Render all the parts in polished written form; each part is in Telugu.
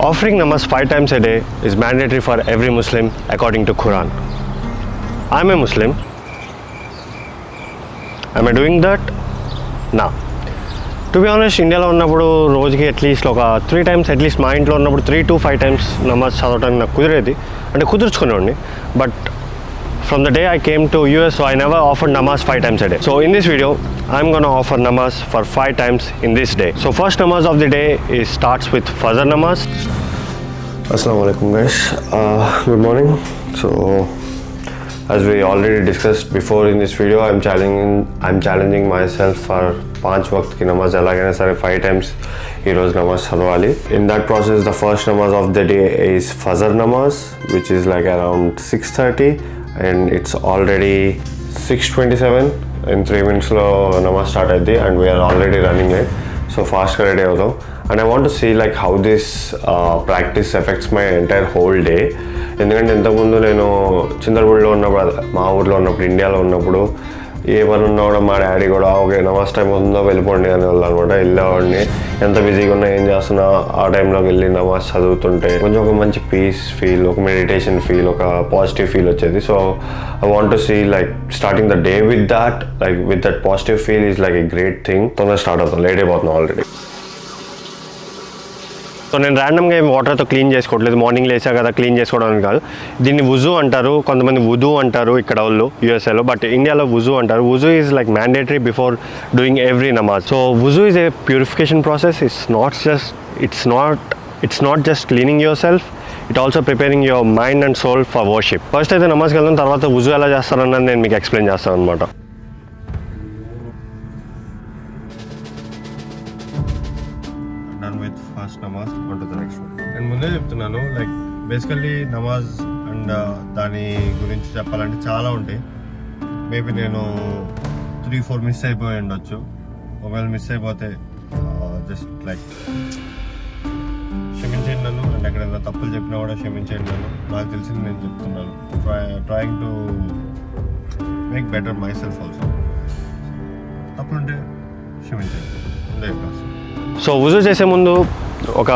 Offering namaz 5 times a day is mandatory for every Muslim according to Quran. I'm a Muslim. Am I doing that? No. To be honest, India lo ఉన్నప్పుడు రోజుకి అట్లీస్ట్ ఒక 3 times అట్లీస్ట్ మా ఇంట్లో ఉన్నప్పుడు 3 to 5 times నమాజ్ చదవడానికి నాకు కుదిరేది, అంటే కుదుర్చుకునేవాడిని. But from the day I came to US, so I never offered namaz 5 times a day. So in this video, I'm gonna offer namaz for 5 times in this day. So first namaz of the day starts with Fajr namaz. Assalamu alaikum guys. Good morning. So as we already discussed before in this video, I'm challenging myself for 5 waqt ki namaz elagaina sare 5 times ee roz namaz chadavali. In that process, the first namaz of the day is Fajr namaz, which is like around 6:30. And it's already 6:27. In 3 minutes lo namaz start ayyadi and we are already running late, so fast ga ready avudam. And I want to see like how this practice affects my entire whole day. ఎందుకంటే ఇంతకుముందు నేను చింతలపూడిలో ఉన్నప్పుడు, మా ఊర్లో ఉన్నప్పుడు, ఇండియాలో ఉన్నప్పుడు ఏ పని ఉన్నా కూడా మా డాడీ కూడా ఓకే నమాజ్ టైం ఉందో వెళ్ళిపోండి అని వెళ్ళాలన్నమాట. వెళ్ళేవాడిని, ఎంత బిజీగా ఉన్నా ఏం చేస్తున్నా ఆ టైంలోకి వెళ్ళి నమాజ్ చదువుతుంటే కొంచెం ఒక మంచి పీస్ ఫీల్, ఒక మెడిటేషన్ ఫీల్, ఒక పాజిటివ్ ఫీల్ వచ్చేది. So I want to see like starting the day with that positive feel is like a great thing. తొందరగా స్టార్ట్ అవుతాం, లేట్ అయిపోతున్నాం ఆల్రెడీ. సో నేను ర్యాండమ్గా ఏం వాటర్తో క్లీన్ చేసుకోవట్లేదు, మార్నింగ్ లేచా కదా క్లీన్ చేసుకోవడానికి కాదు. దీన్ని వుజూ అంటారు, కొంతమంది వుదు అంటారు ఇక్కడ వాళ్ళు యూఎస్ఏలో, బట్ ఇండియాలో వుజూ అంటారు. వుజూ is like mandatory before doing every నమాజ్. సో వుజూ is a purification process. It's not just cleaning yourself, it also preparing your mind and soul for worship. First అయితే నమాజ్కి వెళ్తాం, తర్వాత వుజూ ఎలా చేస్తారన్నది నేను మీకు ఎక్స్ప్లెయిన్ చేస్తాను అనమాట. First namaz on to the next one. నేను ముందే చెప్తున్నాను, లైక్ బేసికల్లీ నమాజ్ అండ్ దాని గురించి చెప్పాలంటే చాలా ఉంటాయి. మేబీ నేను 3-4 మిస్ అయిపోయి ఉండొచ్చు. ఒకవేళ మిస్ అయిపోతే జస్ట్ లైక్ క్షమించండి నన్ను, అండ్ ఎక్కడైనా తప్పులు చెప్పినా కూడా క్షమించండి నన్ను. నాకు తెలిసింది నేను చెప్తున్నాను, trying to make better myself also. తప్పులుంటే క్షమించండి. సో వుజూ చేసే ముందు ఒక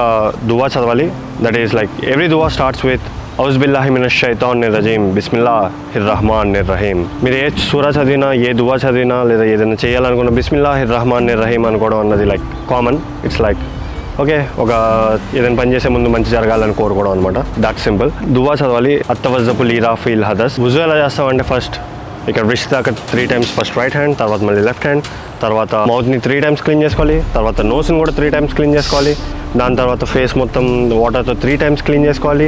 దువా చదవాలి. దట్ ఈస్ లైక్ ఎవ్రీ దువా స్టార్ట్స్ విత్ ఔజ్ బిల్లాహి మినష్ షైతానిర్ రజీమ్ బిస్మిల్లాహిర్ రహమానిర్ రహీం. మీరు ఏ సూరా చదివినా, ఏ దువా చదివినా, లేదా ఏదైనా చేయాలనుకున్నా బిస్మిల్లాహిర్ రహమానిర్ రహీం అనుకోవడం అన్నది like common. It's like okay, ఒక ఏదైనా పని చేసే ముందు మంచి జరగాలని కోరుకోవడం అనమాట. That simple. దువా చదవాలి. అత్తవజ్జపు లీరా ఫీల్ హదస్. వుజూ ఎలా చేస్తామంటే ఫస్ట్ ఇక్కడ రిస్ట్ దాకా 3 times ఫస్ట్ రైట్ హ్యాండ్, తర్వాత మళ్ళీ లెఫ్ట్ హ్యాండ్, తర్వాత మౌత్ని 3 times క్లీన్ చేసుకోవాలి, తర్వాత నోస్ని కూడా 3 times క్లీన్ చేసుకోవాలి, దాని తర్వాత ఫేస్ మొత్తం వాటర్తో 3 times క్లీన్ చేసుకోవాలి,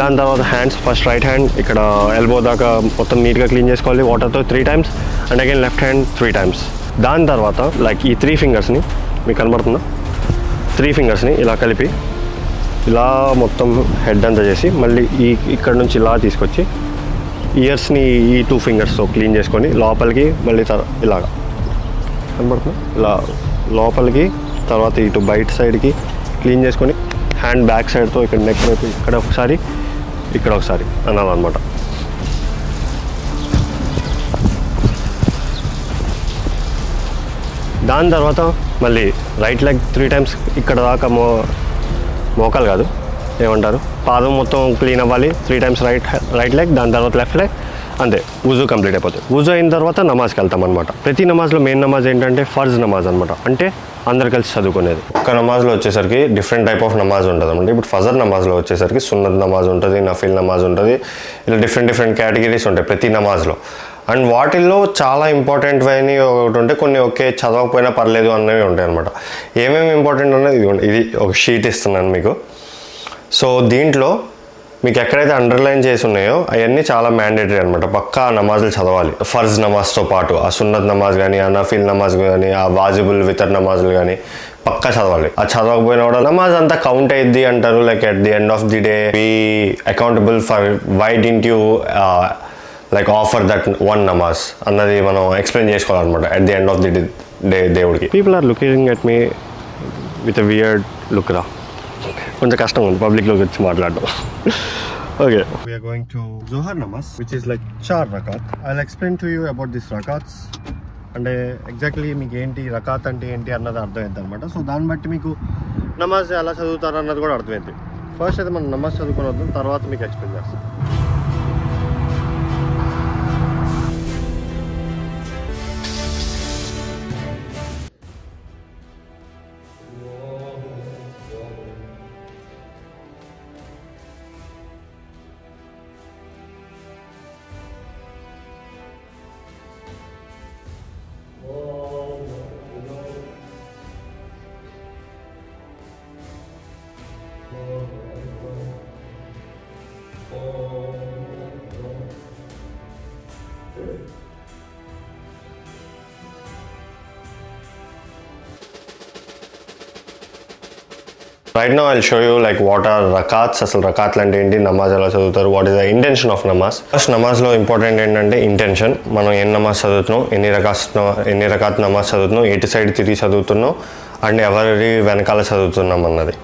దాని తర్వాత హ్యాండ్స్ ఫస్ట్ రైట్ హ్యాండ్ ఇక్కడ ఎల్బో దాకా మొత్తం నీట్గా క్లీన్ చేసుకోవాలి వాటర్తో 3 times, and again left hand 3 times. దాని తర్వాత లైక్ ఈ 3 ఫింగర్స్ని మీకు కనబడుతుందా, 3 ఫింగర్స్ని ఇలా కలిపి ఇలా మొత్తం హెడ్ అంతా చేసి మళ్ళీ ఇక్కడ నుంచి ఇలా తీసుకొచ్చి ఇయర్స్ని ఈ 2 ఫింగర్స్తో క్లీన్ చేసుకొని లోపలికి మళ్ళీ ఇలాగా కనబడుతుంది, ఇలా లోపలికి, తర్వాత ఇటు బయట సైడ్కి క్లీన్ చేసుకొని హ్యాండ్ బ్యాక్ సైడ్తో ఇక్కడ నెక్ వైపు ఇక్కడ ఒకసారి అనాలన్నమాట. దాని తర్వాత మళ్ళీ రైట్ లెగ్ 3 times ఇక్కడ దాకా మోకాలు కాదు ఏమంటారు, పాదం మొత్తం క్లీన్ అవ్వాలి 3 times రైట్ లెగ్, దాని తర్వాత లెఫ్ట్ లెగ్, అంతే వుజూ కంప్లీట్ అయిపోతుంది. వుజూ అయిన తర్వాత నమాజ్కి వెళ్తాం అనమాట. ప్రతి నమాజ్లో మెయిన్ నమాజ్ ఏంటంటే ఫర్జ్ నమాజ్ అనమాట, అంటే అందరు కలిసి చదువుకునేది. ఒక నమాజ్లో వచ్చేసరికి డిఫరెంట్ టైప్ ఆఫ్ నమాజ్ ఉంటుంది అనమాట. ఇప్పుడు ఫజర్ నమాజ్లో వచ్చేసరికి సున్నత్ నమాజ్ ఉంటుంది, నఫిల్ నమాజ్ ఉంటుంది, ఇలా డిఫరెంట్ కేటగిరీస్ ఉంటాయి ప్రతి నమాజ్లో. అండ్ వాటిల్లో చాలా ఇంపార్టెంట్ అయినవి ఒకటి ఉంటే, కొన్ని ఓకే చదవకపోయినా పర్లేదు అన్నవి ఉంటాయి అనమాట. ఏమేమి ఇంపార్టెంట్ ఉన్నది ఇది ఒక షీట్ ఇస్తున్నాను మీకు. సో దీంట్లో మీకు ఎక్కడైతే అండర్లైన్ చేసి ఉన్నాయో అవన్నీ చాలా మ్యాండేటరీ అనమాట. పక్కా నమాజులు చదవాలి. ఫర్జ్ నమాజ్తో పాటు ఆ సున్నత్ నమాజ్ కానీ, ఆ నఫిల్ నమాజ్ కానీ, ఆ వాజిబుల్ వితర్ నమాజులు కానీ పక్కా చదవాలి. ఆ చదవకపోయినా కూడా నమాజ్ అంతా కౌంట్ అయ్యిద్ది అంటారు. Like at the end of the day be accountable for why didn't you like offer that one నమాజ్ అన్నది మనం ఎక్స్ప్లెయిన్ చేసుకోవాలన్నమాట at the end of the day దేవుడికి. People are looking at me with a weird look రా. కొంచెం కష్టం ఉంది పబ్లిక్లోకి వచ్చి మాట్లాడడం. Okay, we are going to Zohar Namaz, which is like 4 rakat. I'll explain to you about these rakats. అంటే ఎగ్జాక్ట్లీ మీకు ఏంటి రకాత్ అంటే ఏంటి అన్నది అర్థమైంది అనమాట. సో దాన్ని బట్టి మీకు నమాజ్ ఎలా చదువుతారు అన్నది కూడా అర్థమైంది. ఫస్ట్ అయితే మనం నమాజ్ చదువుకొని వద్దాం, తర్వాత మీకు ఎక్స్ప్లెయిన్ చేస్తాం. Right now I'll show you like what are rakats, అసలు రకాత్లు అంటే ఏంటి, నమాజ్ ఎలా చదువుతారు, what is the intention of నమాజ్. ఫస్ట్ నమాజ్లో ఇంపార్టెంట్ ఏంటంటే ఇంటెన్షన్. మనం ఏం నమాజ్ చదువుతున్నాం, ఎన్ని రకాత్ నమాజ్ చదువుతున్నాం, ఎటు సైడ్ తిరిగి చదువుతున్నాం అండ్ ఎవరి వెనకాల చదువుతున్నాం అన్నది.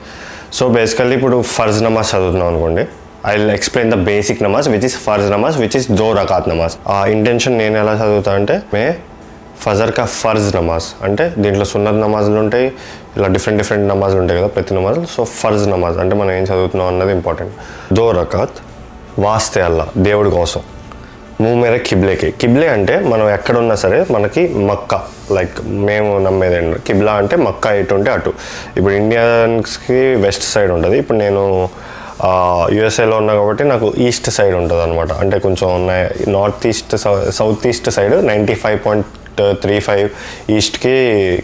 సో బేసికల్లీ ఇప్పుడు ఫర్జ్ నమాజ్ చదువుతున్నాం అనుకోండి, I will explain the basic నమాజ్ విచ్ ఇస్ ఫర్జ్ నమాజ్ విచ్ ఇస్ 2 రకాత్ నమాజ్. ఆ ఇంటెన్షన్ నేను ఎలా చదువుతా అంటే ఫజర్ కా ఫర్జ్ నమాజ్ అంటే దీంట్లో సున్నత్ నమాజులు ఉంటాయి, ఇలా డిఫరెంట్ నమాజులు ఉంటాయి కదా ప్రతి నమాజులు. సో ఫర్జ్ నమాజ్ అంటే మనం ఏం చదువుతున్నాం అన్నది ఇంపార్టెంట్. 2 రకాత్ వాస్తే అల్లా, దేవుడి కోసం. ముహ్ మేర కిబ్లే అంటే మనం ఎక్కడున్నా సరే మనకి మక్కా, లైక్ మేము నమ్మేది ఏంటి కిబ్లా అంటే మక్కా ఎటు ఉంటే అటు. ఇప్పుడు ఇండియన్స్కి వెస్ట్ సైడ్ ఉంటుంది, ఇప్పుడు నేను యూఎస్ఏలో ఉన్నా కాబట్టి నాకు ఈస్ట్ సైడ్ ఉంటుంది అనమాట. అంటే కొంచెం north east south east side 95.35 ఈస్ట్కి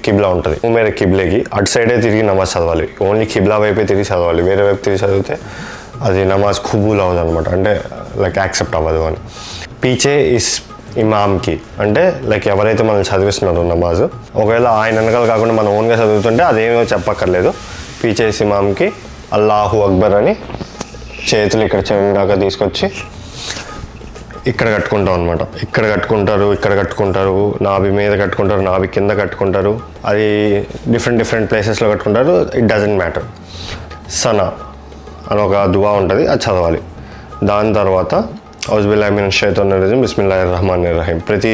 కిబ్లా ఉంటుంది. మేర కిబ్లేకి అటు సైడే తిరిగి నమాజ్ చదవాలి, ఓన్లీ కిబ్లా వైపే తిరిగి చదవాలి. వేరే వైపు తిరిగి చదివితే అది నమాజ్ ఖుబూల్ అవ్వదు అనమాట, అంటే లైక్ యాక్సెప్ట్ అవ్వదు అని. పీచే ఇస్ ఇమామ్కి అంటే లైక్ ఎవరైతే మనం చదివిస్తున్నారో నమాజ్, ఒకవేళ ఆయన వెనకాల కాకుండా మనం ఓన్గా చదువుతుంటే అదేమో చెప్పక్కర్లేదు. పీచే ఇస్ ఇమామ్కి అల్లాహు అక్బర్ అని చేతులు ఇక్కడ చెవి దాకా తీసుకొచ్చి ఇక్కడ కట్టుకుంటాం అనమాట. ఇక్కడ కట్టుకుంటారు, నాభి మీద కట్టుకుంటారు, నాభి కింద కట్టుకుంటారు, అది డిఫరెంట్ ప్లేసెస్లో కట్టుకుంటారు, ఇట్ డజంట్ మ్యాటర్. సనా అని ఒక దువా ఉంటుంది, అది చదవాలి. దాని తర్వాత ఔజుబిల్లాహి మినష్ షైతానిర్ రజీమ్ బిస్మిల్లాహిర్ రహమానిర్ రహీం ప్రతి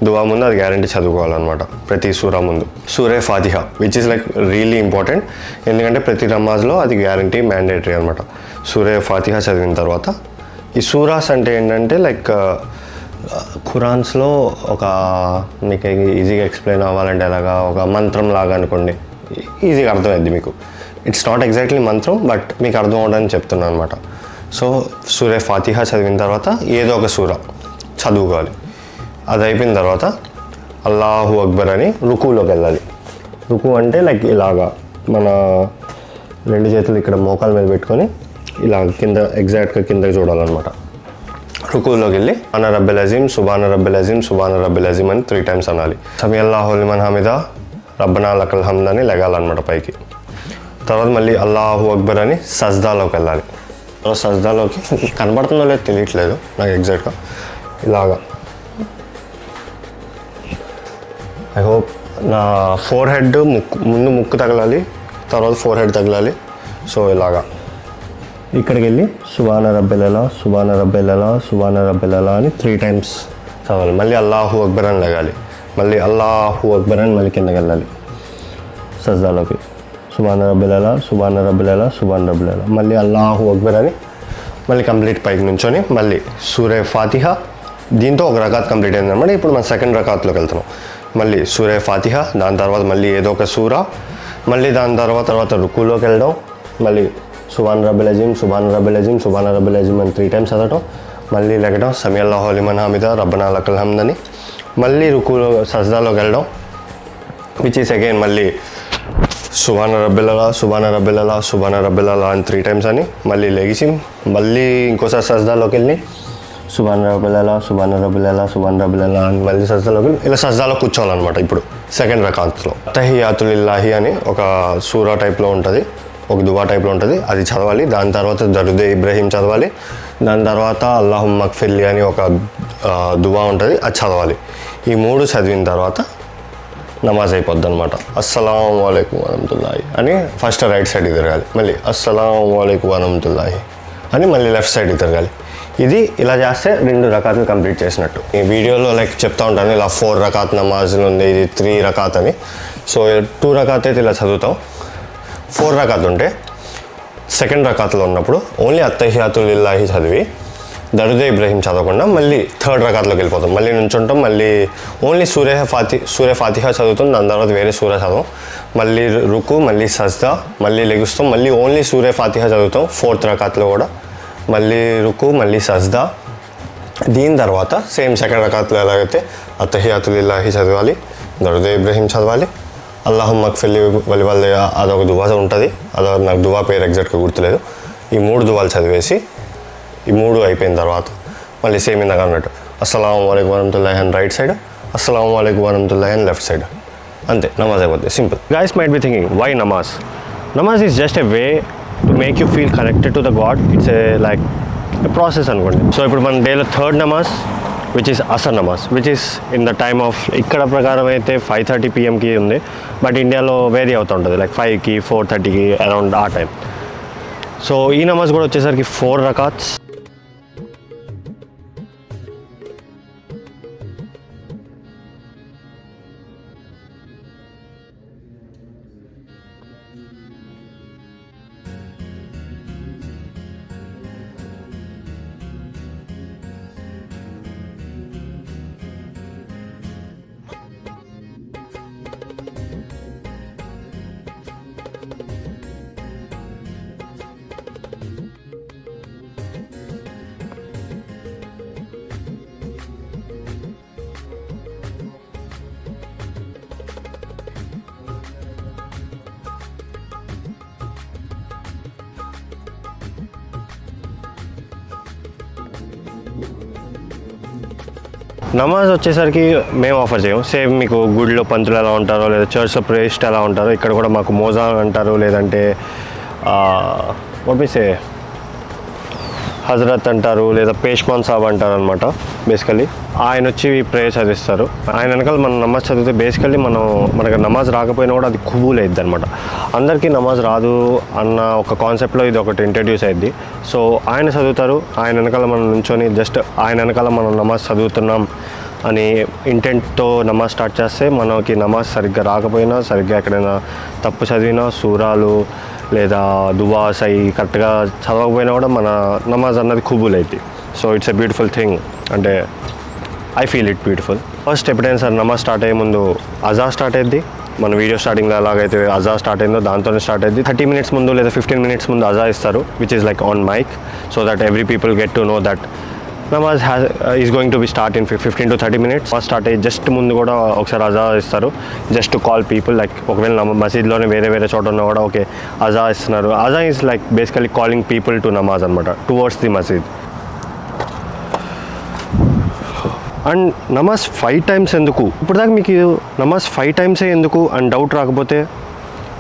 దువా ముందు అది గ్యారంటీ చదువుకోవాలన్నమాట. ప్రతి సూరా ముందు సూరే ఫాతిహా which is like really important, ఎందుకంటే ప్రతి నమాజ్లో అది గ్యారంటీ మ్యాండేటరీ అనమాట. సూరే ఫాతిహా చదివిన తర్వాత ఈ సూరాస్ అంటే ఏంటంటే లైక్ ఖురాన్స్లో ఒక మీకు ఈజీగా ఎక్స్ప్లెయిన్ అవ్వాలంటే అలాగా ఒక మంత్రం లాగా అనుకోండి, ఈజీగా అర్థమైద్ది మీకు. ఇట్స్ నాట్ ఎగ్జాక్ట్లీ మంత్రం, బట్ మీకు అర్థం అవ్వడానికి చెప్తున్నాను అనమాట. సో సూరే ఫాతిహా చదివిన తర్వాత ఏదో ఒక సూర చదువుకోవాలి. అది అయిపోయిన తర్వాత అల్లాహు అక్బర్ అని రుకులోకి వెళ్ళాలి. రుకు అంటే లైక్ ఇలాగా మన 2 చేతులు ఇక్కడ మోకాల మీద పెట్టుకొని ఇలా కింద ఎగ్జాక్ట్గా కిందకి చూడాలన్నమాట. రుకులోకి వెళ్ళి అన రబ్బిల్ అజీమ్ సుబాన రబ్బిల్ అజీమ్ సుబాన రబ్బిల్ అజీమ్ అని 3 times అనాలి. సమీ అల్లాహు లిమన్ హమిదా రబ్బనా లకల్ హమ్ద్ అని లెగాలన్నమాట పైకి. తర్వాత మళ్ళీ అల్లాహు అక్బర్ అని సజ్దాలోకి వెళ్ళాలి. సజ్దాలోకి కనబడుతుందో లేదో తెలియట్లేదు నాకు ఎగ్జాక్ట్గా, ఇలాగా ఐ హోప్ నా ఫోర్ హెడ్ ముందు ముక్కు తగలాలి, తర్వాత ఫోర్ హెడ్ తగలాలి. సో ఇలాగా ఇక్కడికి వెళ్ళి సుబాన రబ్బిలలా సుబాన రబ్బిలలా సుబాన రబ్బిలలా అని 3 times చదవాలి. మళ్ళీ అల్లాహు అక్బర్ అని లెగాలి, మళ్ళీ అల్లాహు అక్బర్ అని మళ్ళీ కిందకి వెళ్ళాలి సజ్దాలోకి. సుబాన రబ్బిలలా సుబాన రబ్బిలలా సుబాన రబ్బిలలా మళ్ళీ అల్లాహు అక్బర్ అని మళ్ళీ కంప్లీట్ పైకి నుంచొని మళ్ళీ సూరే ఫాతిహా. దీంతో ఒక రకాత్ కంప్లీట్ అయిందన్నమాట. ఇప్పుడు మనం 2nd రకాత్లోకి వెళ్తున్నాం. మళ్ళీ సూరే ఫాతిహా, దాని తర్వాత మళ్ళీ ఏదో ఒక సూరా, మళ్ళీ దాని తర్వాత రుకులోకి వెళ్ళడం, మళ్ళీ సుబాన్ రబ్బిల్ అజీమ్ సుబాన్ రబ్బిల్ అజీమ్ సుబాన్ రబ్బిల్ అజీమ్ అని 3 times చదవటం, మళ్ళీ లెగడం సమీ అల్లాహు లిమన్ హమిదా రబ్బనా లకల్ హమ్ద్ అని, మళ్ళీ రుకులో సజ్దాలోకి వెళ్ళడం విచ్ ఈస్ అగైన్ మళ్ళీ సుబాన రబ్బిలలా సుబాన రబ్బిలలా సుబాన రబ్బిలలా అని 3 times అని మళ్ళీ లెగిసి మళ్ళీ ఇంకోసారి సజ్దాలోకి వెళ్ళి సుబాన రబ్బిలలా సుబాన రబ్బిలలా సుబాన రబ్బిలలా అని మళ్ళీ సజ్దాలోకి వెళ్ళి ఇలా సజ్దాలో కూర్చోవాలన్నమాట. ఇప్పుడు 2nd రకాత్లో తహియాతులిల్లాహి అని ఒక సూరా టైప్లో ఉంటుంది, ఒక దువా టైప్లో ఉంటుంది, అది చదవాలి. దాని తర్వాత దరుదే ఇబ్రహీం చదవాలి. దాని తర్వాత అల్లాహుమ్మ మగ్ఫిర్లీ అని ఒక దువా ఉంటుంది, అది చదవాలి. ఈ 3 చదివిన తర్వాత నమాజ్ అయిపోద్ది అనమాట. అస్సలాము అలైకుం వరహమతుల్లాహి అని ఫస్ట్ రైట్ సైడ్కి తిరగాలి, మళ్ళీ అస్సలాము అలైకుం వరహమతుల్లాహి అని మళ్ళీ లెఫ్ట్ సైడ్కి తిరగాలి. ఇది ఇలా చేస్తే 2 రకాతులు కంప్లీట్ చేసినట్టు. ఈ వీడియోలో లైక్ చెప్తా ఉంటాను ఇలా 4 రకాత్ నమాజులు ఉంది, ఇది 3 రకాత్ అని. సో 2 రకాత్ అయితే ఇలా చదువుతాం. 4 రకాత్ ఉంటే సెకండ్ రకాత్లో ఉన్నప్పుడు ఓన్లీ అత్తహియాతులిల్లాహి చదివి దరుదే ఇబ్రహీం చదవకుండా మళ్ళీ థర్డ్ రకాత్లోకి వెళ్ళిపోతాం. మళ్ళీ నుంచుంటాం, మళ్ళీ ఓన్లీ సూర్య ఫాతిహా చదువుతాం, దాని తర్వాత వేరే సూర చదవం, మళ్ళీ రుకు, మళ్ళీ సజ్దా, మళ్ళీ లెగుస్తాం, మళ్ళీ ఓన్లీ సూర్య ఫాతిహా చదువుతాం ఫోర్త్ రకాత్లో కూడా, మళ్ళీ రుకు, మళ్ళీ సజ్దా. దీని తర్వాత సేమ్ సెకండ్ రకాత్లో ఎలాగైతే అత్తహియాతులిల్లాహి చదవాలి, దరుదే ఇబ్రహీం చదవాలి, అల్లాహుమ్మ మగ్ఫిర్లీ వలి వాళ్ళ అదొక దువా ఉంటుంది, అదొక నాకు దువా పేరు ఎగ్జాక్ట్గా గుర్తులేదు. ఈ 3 దువాలు చదివేసి ఈ 3 అయిపోయిన తర్వాత మళ్ళీ సేమ్ ఇందాక అన్నట్టు అస్సలాము అలైకుం వరహమతుల్లాహి అండ్ రైట్ సైడ్, అస్సలాము అలైకుం వరహమతుల్లాహి అండ్ లెఫ్ట్ సైడ్, అంతే నమాజ్ అయిపోతుంది. Simple. Guys might be thinking why నమాజ్? నమాజ్ is just a way to make you feel connected to the God. It's a like a process అనుకోండి. సో ఇప్పుడు మన డేలో థర్డ్ నమాజ్ విచ్ ఈస్ అసర్ నమాజ్, which is in the time of, ఇక్కడ ప్రకారం అయితే 5:30 PM ఉంది, బట్ ఇండియాలో వేరీ అవుతూ ఉంటుంది, లైక్ 5కి 4:30కి అరౌండ్ ఆ టైం. సో ఈ నమాజ్ కూడా వచ్చేసరికి 4 రకాత్స్. నమాజ్ వచ్చేసరికి మేము ఆఫర్ చేయం. సేమ్ మీకు గుడిలో పంతులు ఎలా ఉంటారో లేదా చర్చ్లో ప్రేస్ట్ ఎలా ఉంటారో ఇక్కడ కూడా మాకు మోజాన్ అంటారు, లేదంటే వాట్ మీ సే హజరత్ అంటారు, లేదా పేష్మాన్ సాబ్ అంటారు అనమాట. బేసికలీ ఆయన వచ్చి ప్రేయర్ చదివిస్తారు. ఆయన వెనకాల మనం నమాజ్ చదివితే బేసికలీ మనకు నమాజ్ రాకపోయినా కూడా అది కుబూల్ అయ్యిద్ది అనమాట. అందరికీ నమాజ్ రాదు అన్న ఒక కాన్సెప్ట్లో ఇది ఒకటి ఇంట్రడ్యూస్ అయ్యిద్ది. సో ఆయన చదువుతారు, ఆయన వెనకాల మనం నుంచొని జస్ట్ ఆయన వెనకాల మనం నమాజ్ చదువుతున్నాం అని ఇంటెంట్తో నమాజ్ స్టార్ట్ చేస్తే మనకి నమాజ్ సరిగ్గా రాకపోయినా, సరిగ్గా ఎక్కడైనా తప్పు చదివినా, సూరాలు లేదా దువాస్ అవి కరెక్ట్గా చదవకపోయినా కూడా మన నమాజ్ అన్నది కుబూల్ అవుతుంది. So it's a beautiful thing, అంటే I feel it beautiful. First ఎప్పుడైనా సార్ నమాజ్ స్టార్ట్ అయ్యే ముందు అజా స్టార్ట్ అయ్యిద్ది. మన వీడియో స్టార్టింగ్లో ఎలాగైతే అజా స్టార్ట్ అయిందో దాంతోనే స్టార్ట్ అయ్యింది. 30 minutes ముందు లేదా 15 minutes ముందు అజా ఇస్తారు, which is like on mic, so that every people get to know that నమాజ్ is going to be start in 15 to 30 minutes. First start అయ్యి జస్ట్ ముందు కూడా ఒకసారి అజా ఇస్తారు, just to call people. Like ఒకవేళ మసీద్లోనే వేరే చోట ఉన్నా కూడా ఓకే అజా ఇస్తున్నారు. అజా is like basically calling people to నమాజ్ అనమాట, టువర్డ్స్ ది మసీద్. అండ్ నమాజ్ 5 times ఎందుకు? ఇప్పుడు దాకా మీకు నమాజ్ 5 times ఎందుకు అని డౌట్ రాకపోతే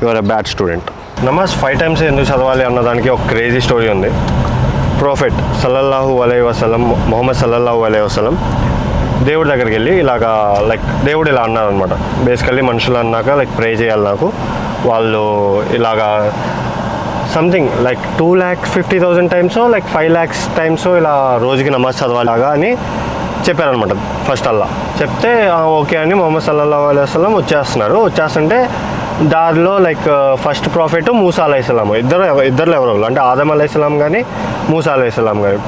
you are a bad student. నమాజ్ 5 times ఎందుకు చదవాలి అన్నదానికి ఒక క్రేజీ స్టోరీ ఉంది. ప్రాఫెట్ సల్లల్లాహు అలైహి వసల్లం, మొహమ్మద్ సల్లల్లాహు అలైహి వసల్లం దేవుడి దగ్గరికి వెళ్ళి ఇలాగా లైక్ దేవుడు ఇలా అన్నారనమాట. బేసికల్లీ మనుషులు అన్నాక లైక్ ప్రే చేయాలి నాకు, వాళ్ళు ఇలాగా something like 2,50,000 times like 5 lakhs times ఇలా రోజుకి నమాజ్ చదవాలాగా అని చెప్పారనమాట. ఫస్ట్ అల్లా చెప్తే ఓకే అని మొహమ్మద్ సల్లల్లాహు అలైహి వసల్లం వచ్చేస్తుంటే దారిలో లైక్ ఫస్ట్ ప్రాఫిట్ మూసా అలైహిస్సలాం, ఇద్దరు ఎవరో అంటే ఆదం అలైహిస్సలాం కానీ మూసా అలైహిస్సలాం కానీ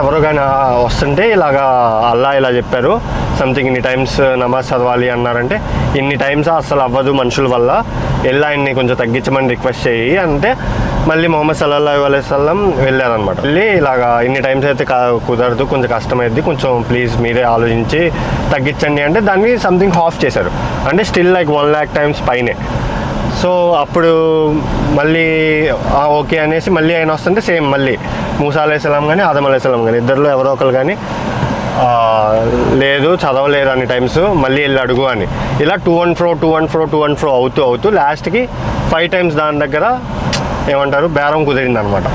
ఎవరో కానీ వస్తుంటే ఇలాగా అల్లా ఇలా చెప్పారు, సంథింగ్ ఇన్ని టైమ్స్ నమాజ్ చదవాలి అన్నారంటే ఇన్ని టైమ్స్ అస్సలు అవ్వదు మనుషుల వల్ల, ఎలా ఆయన్ని కొంచెం తగ్గించమని రిక్వెస్ట్ చేయి అంటే మళ్ళీ మొహమ్మద్ సల్లల్లాహు అలైహి వసల్లం వెళ్ళారనమాట. వెళ్ళి ఇలాగా ఇన్ని టైమ్స్ అయితే కుదరదు, కొంచెం కష్టమైద్ది, కొంచెం ప్లీజ్ మీరే ఆలోచించి తగ్గించండి అంటే దాన్ని సంథింగ్ హాఫ్ చేశారు, అంటే స్టిల్ లైక్ 1 lakh times పైనే. సో అప్పుడు మళ్ళీ ఓకే అనేసి మళ్ళీ ఆయన వస్తుంటే సేమ్ మళ్ళీ మూసా అలైహిస్సలాం కానీ ఆదం అలైహిస్సలాం కానీ ఇద్దరిలో ఎవరో ఒకరు కానీ లేదు చదవలేరు అన్ని టైమ్స్, మళ్ళీ వెళ్ళి అడుగు అని ఇలా టూ అండ్ ఫ్రో అవుతూ లాస్ట్కి 5 times దాని దగ్గర ఏమంటారు బేరం కుదిరింది అనమాట.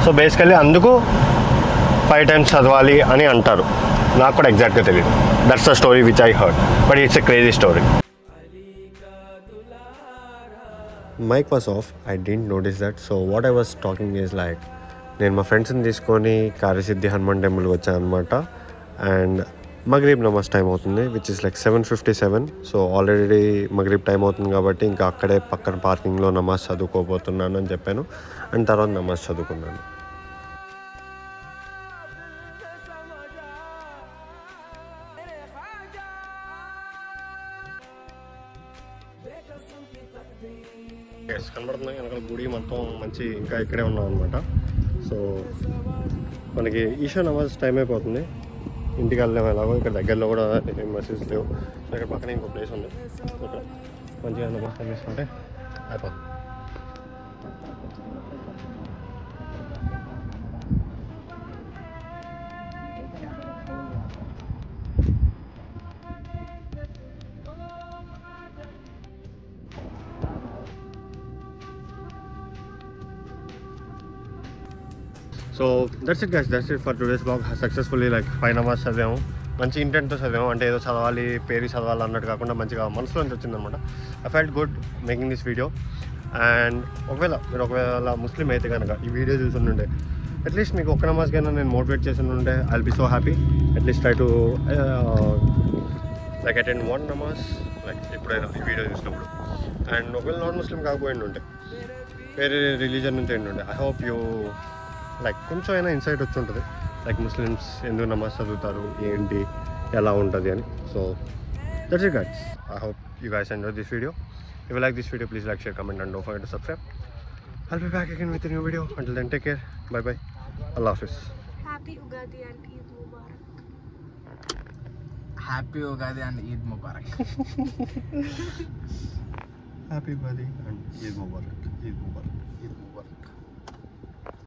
సో బేసికలీ అందుకు 5 times చదవాలి అని అంటారు. నాకు కూడా ఎగ్జాక్ట్గా తెలియదు. That's the story which I heard, but it's a crazy story. Mic was off, I didn't notice that. So what I was talking is like నేను మా ఫ్రెండ్స్ని తీసుకొని కార్యసిద్ధి హనుమాన్ టెంపుల్కి వచ్చాను అనమాట. అండ్ మగ్రీబ్ నమాజ్ టైం అవుతుంది, which is like 7:57. So already మగ్రీబ్ టైం అవుతుంది కాబట్టి ఇంకా అక్కడే పక్కన పార్కింగ్లో నమాజ్ చదువుకోబోతున్నాను అని చెప్పాను. అండ్ తర్వాత నమాజ్ చదువుకున్నాను. కనబడుతుంది వెనకాల గుడి మొత్తం మంచి, ఇంకా ఇక్కడే ఉన్నాం అనమాట. సో మనకి ఈషా నమాజ్ టైం అయిపోతుంది, ఇంటికి వెళ్ళాము. ఎలాగో ఇక్కడ దగ్గరలో కూడా మసీద్స్ లేవు. సో ఇక్కడ పక్కన ఇంకో ప్లేస్ ఉంది, ఇక్కడ మంచిగా నమాజ్ టైం చేసుకుంటే అయిపోతుంది. So that's it guys, that's it for today's blog. Successfully like 5 నమాజ్ చదివాము, మంచి ఇంటెంట్తో చదివాము. అంటే ఏదో చదవాలి, పేరు చదవాలి అన్నట్టు కాకుండా మంచిగా మనసులోంచి వచ్చిందనమాట. I felt good making this video. And ఒకవేళ ముస్లిం అయితే కనుక ఈ వీడియో చూస్తుండే అట్లీస్ట్ మీకు ఒక్క నమాజ్కైనా నేను మోటివేట్ చేసి ఉండే, I will be so happy. At least try to like attend 1 namaz like ఎప్పుడైనా ఈ వీడియో చూసినప్పుడు. అండ్ ఒకవేళ నాన్ ముస్లిం కాకపోయింది ఉంటే, వేరే రిలీజన్ నుంచి ఏంటి ఉండే, ఐ హోప్ యూ లైక్ కొంచెం అయినా ఇన్సైట్ వచ్చి ఉంటుంది, లైక్ ముస్లిమ్స్ ఎందుకు నమాజ్ చదువుతారు, ఏంటి, ఎలా ఉంటుంది అని. So that's it guys, I hope you guys enjoy this video. If you like this video, please like, share, comment and don't forget to subscribe. I'll be back again with a new video. Until then, take care. Bye bye. Allah Hafiz. Happy Ugadi and Eid Mubarak. Happy Ugadi and Eid Mubarak. Happy Ugadi and Eid Mubarak. Eid Mubarak. Eid Mubarak.